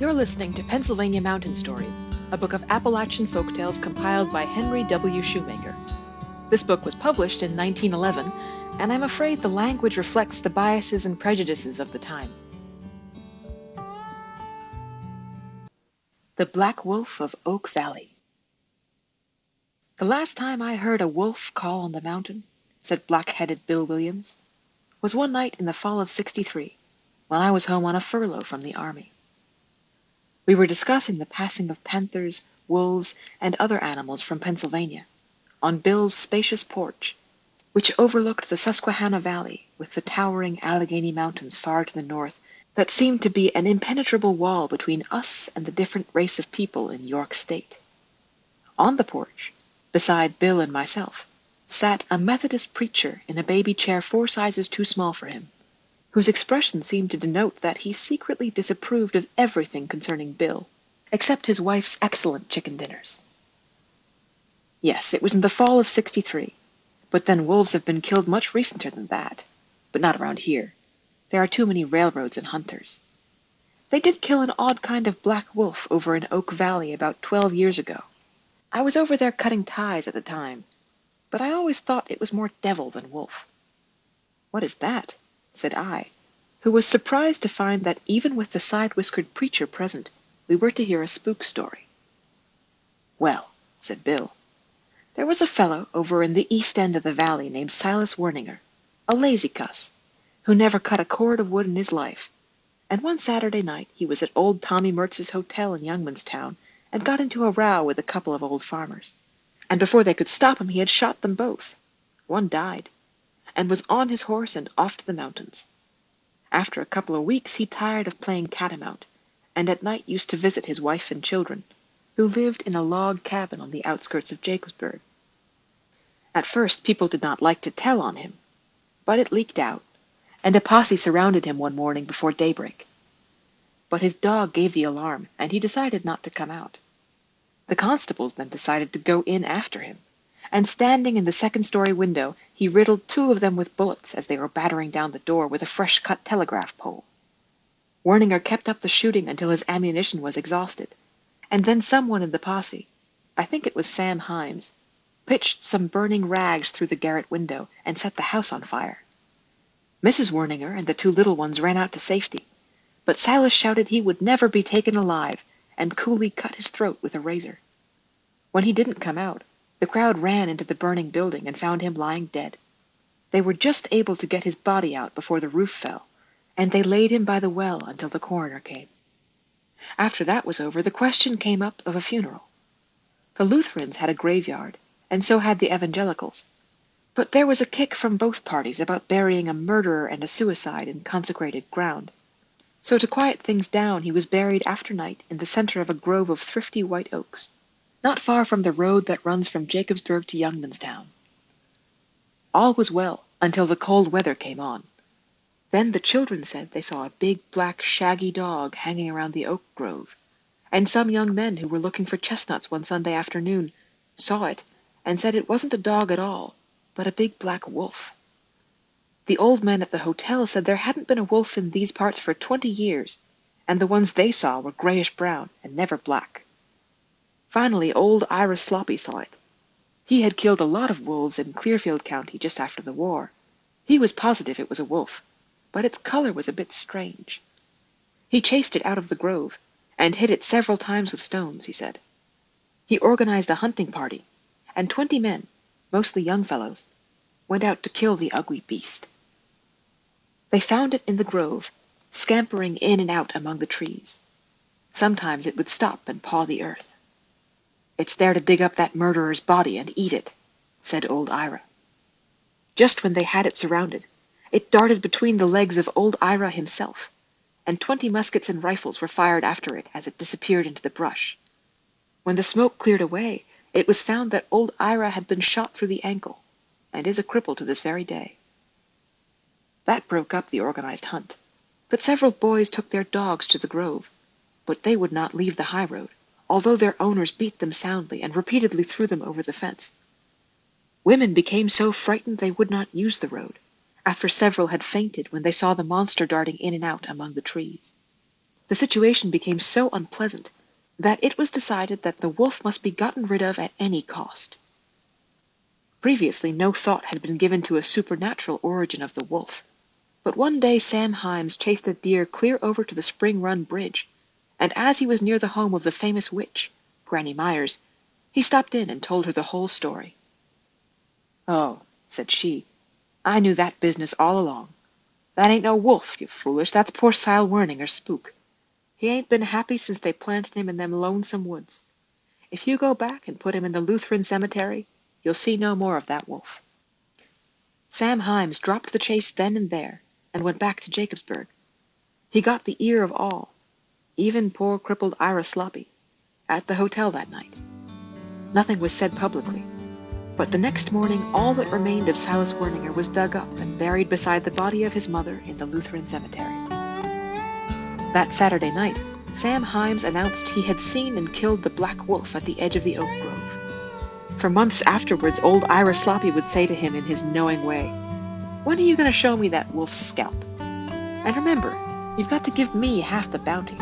You're listening to Pennsylvania Mountain Stories, a book of Appalachian folktales compiled by Henry W. Shoemaker. This book was published in 1911, and I'm afraid the language reflects the biases and prejudices of the time. The Black Wolf of Oak Valley. The last time I heard a wolf call on the mountain, said black-headed Bill Williams, was one night in the fall of '63, when I was home on a furlough from the army. We were discussing the passing of panthers, wolves, and other animals from Pennsylvania, on Bill's spacious porch, which overlooked the Susquehanna Valley with the towering Allegheny Mountains far to the north that seemed to be an impenetrable wall between us and the different race of people in York State. On the porch, beside Bill and myself, sat a Methodist preacher in a baby chair 4 sizes too small for him, whose expression seemed to denote that he secretly disapproved of everything concerning Bill, except his wife's excellent chicken dinners. Yes, it was in the fall of '63, but then wolves have been killed much recenter than that, but not around here. There are too many railroads and hunters. They did kill an odd kind of black wolf over in Oak Valley about 12 years ago. I was over there cutting ties at the time, but I always thought it was more devil than wolf. What is that? Said I, who was surprised to find that even with the side-whiskered preacher present, we were to hear a spook story. Well, said Bill, there was a fellow over in the east end of the valley named Silas Werninger, a lazy cuss, who never cut a cord of wood in his life, and one Saturday night he was at old Tommy Mertz's hotel in Youngmanstown and got into a row with a couple of old farmers, and before they could stop him he had shot them both. One died, and was on his horse and off to the mountains. After a couple of weeks he tired of playing catamount, and at night used to visit his wife and children, who lived in a log cabin on the outskirts of Jacobsburg. At first people did not like to tell on him, but it leaked out, and a posse surrounded him one morning before daybreak. But his dog gave the alarm, and he decided not to come out. The constables then decided to go in after him, and standing in the second-story window, he riddled 2 of them with bullets as they were battering down the door with a fresh-cut telegraph pole. Werninger kept up the shooting until his ammunition was exhausted, and then someone in the posse, I think it was Sam Himes, pitched some burning rags through the garret window and set the house on fire. Mrs. Werninger and the 2 little ones ran out to safety, but Silas shouted he would never be taken alive and coolly cut his throat with a razor. When he didn't come out, the crowd ran into the burning building and found him lying dead. They were just able to get his body out before the roof fell, and they laid him by the well until the coroner came. After that was over, the question came up of a funeral. The Lutherans had a graveyard, and so had the evangelicals, but there was a kick from both parties about burying a murderer and a suicide in consecrated ground. So to quiet things down, he was buried after night in the center of a grove of thrifty white oaks, not far from the road that runs from Jacobsburg to Youngmanstown. All was well until the cold weather came on. Then the children said they saw a big black shaggy dog hanging around the oak grove, and some young men who were looking for chestnuts one Sunday afternoon saw it and said it wasn't a dog at all, but a big black wolf. The old men at the hotel said there hadn't been a wolf in these parts for 20 years, and the ones they saw were grayish-brown and never black. Finally, old Ira Sloppy saw it. He had killed a lot of wolves in Clearfield County just after the war. He was positive it was a wolf, but its color was a bit strange. He chased it out of the grove, and hit it several times with stones, he said. He organized a hunting party, and 20 men, mostly young fellows, went out to kill the ugly beast. They found it in the grove, scampering in and out among the trees. Sometimes it would stop and paw the earth. It's there to dig up that murderer's body and eat it, said old Ira. Just when they had it surrounded, it darted between the legs of old Ira himself, and 20 muskets and rifles were fired after it as it disappeared into the brush. When the smoke cleared away, it was found that old Ira had been shot through the ankle, and is a cripple to this very day. That broke up the organized hunt, but several boys took their dogs to the grove, but they would not leave the high road, although their owners beat them soundly and repeatedly threw them over the fence. Women became so frightened they would not use the road, after several had fainted when they saw the monster darting in and out among the trees. The situation became so unpleasant that it was decided that the wolf must be gotten rid of at any cost. Previously, no thought had been given to a supernatural origin of the wolf, but one day Sam Himes chased a deer clear over to the Spring Run Bridge, and as he was near the home of the famous witch, Granny Myers, he stopped in and told her the whole story. "Oh," said she, "I knew that business all along. That ain't no wolf, you foolish, that's poor Sile Werninger's spook. He ain't been happy since they planted him in them lonesome woods. If you go back and put him in the Lutheran cemetery, you'll see no more of that wolf." Sam Himes dropped the chase then and there, and went back to Jacobsburg. He got the ear of all, even poor crippled Ira Sloppy, at the hotel that night. Nothing was said publicly, but the next morning all that remained of Silas Werninger was dug up and buried beside the body of his mother in the Lutheran cemetery. That Saturday night, Sam Himes announced he had seen and killed the black wolf at the edge of the oak grove. For months afterwards, old Ira Sloppy would say to him in his knowing way, "When are you going to show me that wolf's scalp? And remember, you've got to give me half the bounty."